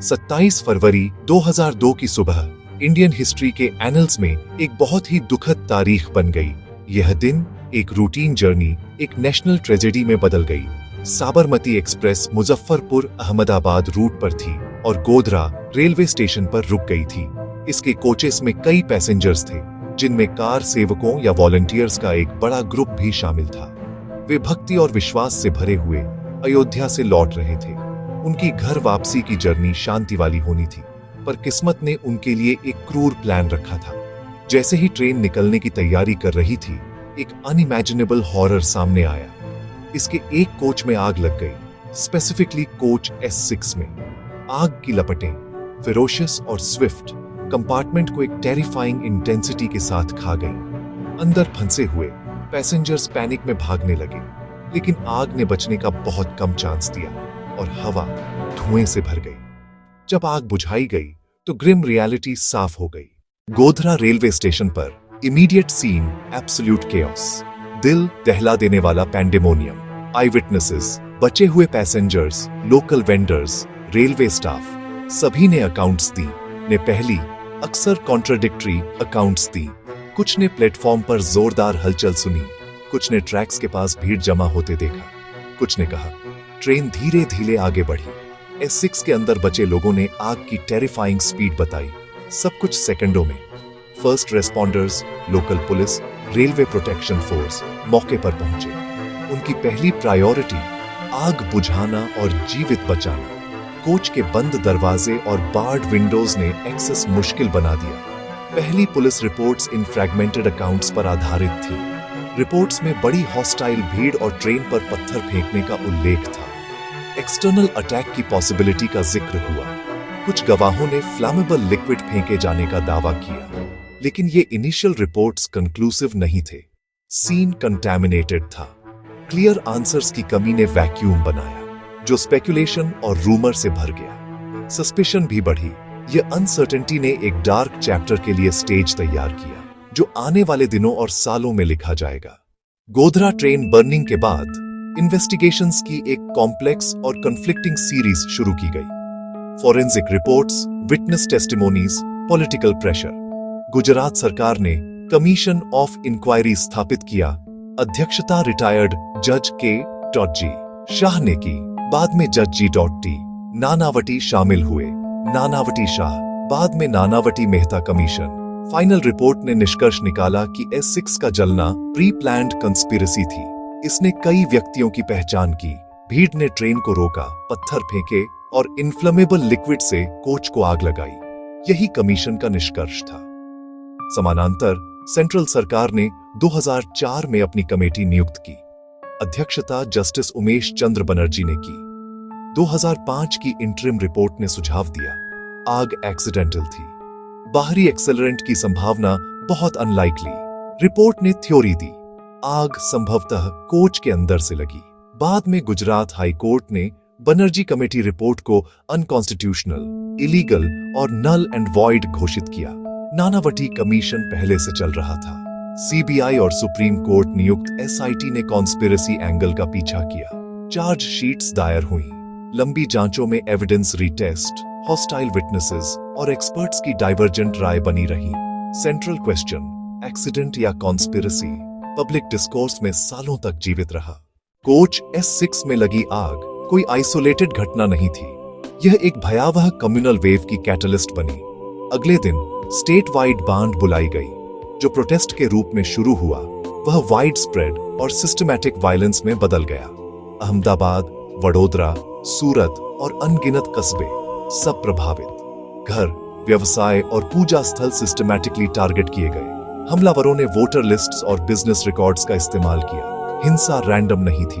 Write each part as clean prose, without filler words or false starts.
27 फरवरी 2002 की सुबह Indian history के एनल्स में एक बहुत ही दुखद तारीख बन गई। यह दिन एक रूटीन जर्नी एक नेशनल ट्रेजेडी में बदल गई। साबरमती एक्सप्रेस मुजफ्फरपुर अहमदाबाद रूट पर थी और गोधरा रेलवे स्टेशन पर रुक गई थी। इसके कोचेस में कई पैसेंजर्स थे, जिनमें कार सेवकों या वॉलंटियर्स का एक बड़ा ग्रुप भी शामिल था। वे भक्ति और विश्वास से भरे हुए अयोध्या से लौट रहे थे। उनकी घर वापसी की जर्नी शांति वाली होनी थी, पर किस्मत ने उनके लिए एक क्रूर प्लान रखा था। जैसे ही ट्रेन निकलने की तैयारी कर रही थी, एक अनइमेजिनेबल हॉरर सामने आया। इसके एक कोच में आग लग गई, स्पेसिफिकली कोच S6 में। आग की लपटें फेरोशियस और स्विफ्ट कंपार्टमेंट को एक टेरिफाइंग इंटेंसिटी के साथ खा गई। अंदर फंसे हुए पैसेंजर्स पैनिक में भागने लगे, लेकिन आग ने बचने का बहुत कम चांस दिया और हवा धुएं से भर गई। जब आग बुझाई गई तो ग्रिम रियलिटी साफ हो गई। गोधरा रेलवे स्टेशन पर इमीडिएट सीन एब्सोल्यूट केओस, दिल दहला देने वाला पैंडेमोनियम। आई विटनेसेस, बचे हुए passengers, local vendors, railway staff, सभी ने अकाउंट्स दी। ने पहली अक्सर कॉन्ट्राडिक्टरी अकाउंट्स दी। कुछ ने प्लेटफॉर्म पर जोरदार हलचल सुनी, कुछ ने ट्रैक्स के पास भीड़ जमा होते देखा, कुछ ने कहा ट्रेन धीरे धीरे आगे बढ़ी। S6 के अंदर बचे लोगों ने आग की टेरिफाइंग स्पीड बताई। सब कुछ सेकंडों में। First responders, local police, railway protection force मौके पर पहुंचे। उनकी पहली प्रायोरिटी आग बुझाना और जीवित बचाना। कोच के बंद दरवाजे और बार्ड विंडोज ने एक्सेस मुश्किल बना दिया। पहली police reports in fragmented accounts पर आधारित थी। रिपोर्ट्स में बड़ी हॉस्टाइल भीड़ और ट्रेन पर पत्थर फेंकने का उल्लेख था। एक्सटर्नल अटैक की पॉसिबिलिटी का जिक्र हुआ। कुछ गवाहों ने फ्लैमेबल लिक्विड फेंके जाने का दावा किया, लेकिन ये इनिशियल रिपोर्ट्स कंक्लूसिव नहीं थे। सीन कंटैमिनेटेड था। क्लियर आंसर्स की कमी ने वैक्यूम बनाया, जो स्पेकुलेशन और रूमर से भर गया। सस्पिशन भी बढ़ी। यह अनसर्टेनिटी ने एक डार्क चैप्टर के लिए स्टेज तैयार किया, जो आने वाले दिनों और सालों में लिखा जाएगा। गोधरा ट्रेन बर्निंग के बाद इन्वेस्टिगेशंस की एक कॉम्प्लेक्स और कन्फ्लिक्टिंग सीरीज शुरू की गई। Forensic reports, witness testimonies, political pressure. Gujarat सरकार ने कमीशन ऑफ इंक्वायरी स्थापित किया। अध्यक्षता रिटायर्ड जज K.G. शाह ने की। बाद में जज G.T. नानावटी शामिल हुए। नानावटी शाह, बाद में Nanavati Mehta commission. Final report ने निष्कर्ष निकाला कि S6 का जलना प्री प्लान्ड कंस्पिरेसी थी। इसने कई व्यक्तियों की पहचान की। भीड़ ने ट्रेन को रोका, पत्थर फेंके और इन्फ्लेमेबल लिक्विड से कोच को आग लगाई। यही कमीशन का निष्कर्ष था। समानांतर सेंट्रल सरकार ने 2004 में अपनी कमेटी नियुक्त की। अध्यक्षता जस्टिस उमेश चंद्र बनर्जी ने की। 2005 की इंटरिम रिपोर्ट ने सुझाव दिया आग एक्सीडेंटल थी। बाहरी एक्सेलरेंट की संभावना बहुत अनलाइकली। रिपोर्ट ने थ्योरी दी आग संभवतः कोच के अंदर से लगी। बाद में गुजरात हाई कोर्ट ने बनर्जी कमेटी रिपोर्ट को अनकॉन्स्टिट्यूशनल, इलीगल और नल एंड वॉइड घोषित किया। नानावटी कमीशन पहले से चल रहा था। CBI और सुप्रीम कोर्ट नियुक्त SIT ने कॉन्स्पिरेसी एंगल का पीछा किया। चार्ज शीट्स दायर हुई। लंबी जांचों में एविडेंस रीटेस्ट, हॉस्टाइल विटनेसेस और एक्सपर्ट्स की डाइवर्जेंट राय बनी रही। सेंट्रल क्वेश्चन, एक्सीडेंट या कॉन्स्पिरेसी, पब्लिक डिस्कोर्स में सालों तक जीवित रहा। कोच S6 में लगी आग कोई आइसोलेटेड घटना नहीं थी। यह एक भयावह कम्युनल वेव की कैटलिस्ट बनी। अगले दिन स्टेट वाइड बांड बुलाई गई। जो प्रोटेस्ट के रूप में शुरू हुआ, वह वाइड स्प्रेड और सिस्टमैटिक वायलेंस में बदल गया। अहमदाबाद, वडोदरा, सूरत और अनगिनत कस्बे सब प्रभावित। घर, व्यवसाय और पूजा स्थल सिस्टमैटिकली टारगेट किए गए। हमलावरों ने वोटर लिस्ट्स और बिजनेस रिकॉर्ड्स का इस्तेमाल किया। हिंसा रैंडम नहीं थी।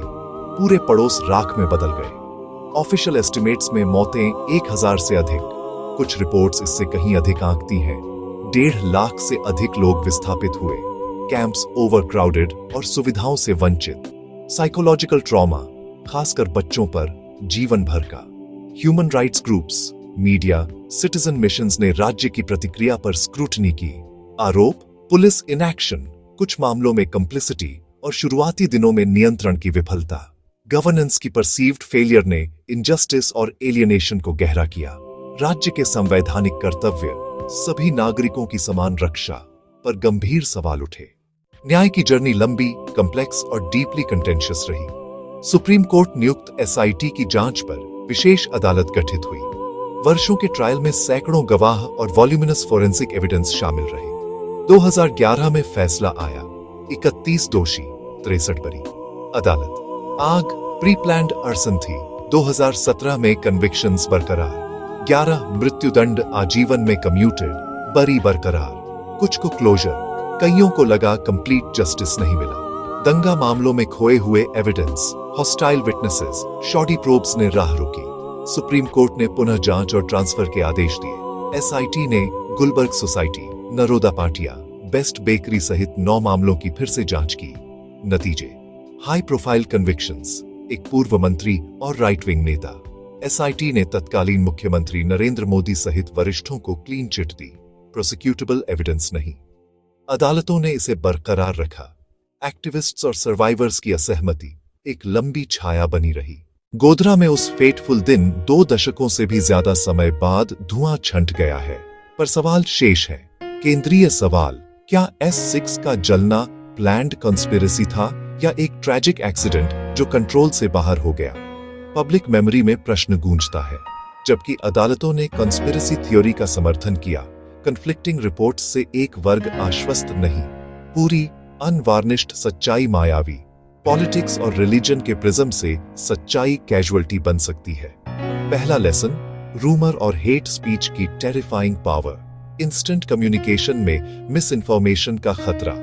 पूरे पड़ोस राख में बदल गए। ऑफिशियल एस्टिमेट्स में मौतें 1000 से अधिक, कुछ रिपोर्ट्स इससे कहीं अधिक आंकती हैं। 1.5 लाख से अधिक लोग विस्थापित हुए। कैंप्स ओवरक्राउडेड और सुविधाओं से वंचित। साइकोलॉजिकल ट्रॉमा, खासकर बच्चों पर, जीवन भर का। Human rights groups, media, citizen missions ने राज्य की प्रतिक्रिया पर स्क्रूटनी की। आरोप, पुलिस इनएक्शन, कुछ मामलों में कंप्लिसिटी और शुरुआती दिनों में नियंत्रण की विफलता। गवर्नेंस की परसीव्ड फेलियर ने इनजस्टिस और एलियनेशन को गहरा किया। राज्य के संवैधानिक कर्तव्य, सभी नागरिकों की समान रक्षा पर गंभीर सवाल उठे। न्याय की जर्नी लंबी, कॉम्प्लेक्स और डीपली कंटेंशियस रही। सुप्रीम कोर्ट नियुक्त एसआईटी की जांच पर विशेष अदालत गठित हुई। वर्षों के ट्रायल में सैकड़ों गवाह और वॉल्यूमिनस फोरेंसिक एविडेंस शामिल रहे। 2011 में फैसला आया, 31 दोषी, 63 बरी। अदालत आग प्री प्लान्ड अर्सन थी। 2017 में कन्विक्शंस बरकरार, 11 मृत्युदंड आजीवन में कम्यूटेड, बरी बरकरार। कुछ को क्लोजर, कईयों को लगा कंप्लीट जस्टिस नहीं मिला। दंगा मामलों में खोए हुए evidence, hostile witnesses, shoddy probes ने राह रोकी। सुप्रीम कोर्ट ने पुनः जांच और ट्रांसफर के आदेश दिए। एसआईटी ने गुलबर्ग सोसाइटी, नरोदा पाटिया, बेस्ट बेकरी सहित 9 मामलों की फिर से जांच की। नतीजे, हाई प्रोफाइल कन्विक्शंस, एक पूर्व मंत्री और राइट विंग नेता। एसआईटी ने तत्कालीन मुख्यमंत्री नरेंद्र मोदी सहित वरिष्ठों को क्लीन चिट दी। प्रोसिक्यूटेबल एविडेंस नहीं। अदालतों ने इसे बरकरार रखा। एक्टिविस्ट्स और सर्वाइवर्स की असहमति एक लंबी छाया बनी रही। गोधरा में उस फेटफुल दिन 2 दशकों से भी ज्यादा समय बाद धुआं छंट गया है, पर सवाल शेष है। केंद्रीय सवाल, क्या S6 का जलना प्लान्ड कॉन्स्पिरेसी था या एक ट्रैजिक एक्सीडेंट जो कंट्रोल से बाहर हो गया? पब्लिक मेमोरी में प्रश्न गूंजता है। जबकि अदालतों ने कॉन्स्पिरेसी थ्योरी का समर्थन किया, कन्फ्लिक्टिंग रिपोर्ट्स से एक वर्ग आश्वस्त नहीं। पूरी अनवार्निश्ड सच्चाई मायावी, पॉलिटिक्स और रिलीजन के प्रिज्म से सच्चाई कैजुअलिटी बन सकती है। पहला लेसन, रूमर और हेट स्पीच की टेरिफाइंग पावर। इंस्टेंट कम्युनिकेशन में मिस इन्फॉर्मेशन का खतरा।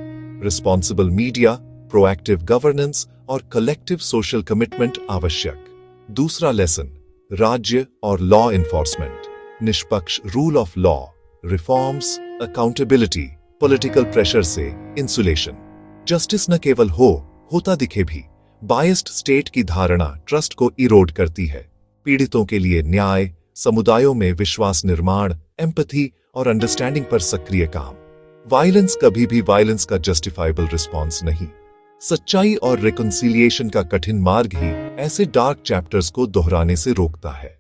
रिस्पॉन्सिबल मीडिया, प्रोएक्टिव गवर्नेंस और कलेक्टिव सोशल कमिटमेंट आवश्यक। दूसरा लेसन, राज्य और लॉ इन्फोर्समेंट, निष्पक्ष rule of law, reforms, accountability, political pressure से इंसुलेशन। जस्टिस न केवल होता दिखे भी, बायस्ड स्टेट की धारणा ट्रस्ट को इरोड करती है। पीड़ितों के लिए न्याय, समुदायों में विश्वास निर्माण, एम्पैथी और अंडरस्टैंडिंग पर सक्रिय काम। वायलेंस कभी भी वायलेंस का जस्टिफाइबल रिस्पॉन्स नहीं। सच्चाई और रिकंसिलिएशन का कठिन मार्ग ही ऐसे डार्क चैप्टर्स को दोहराने से रोकता है।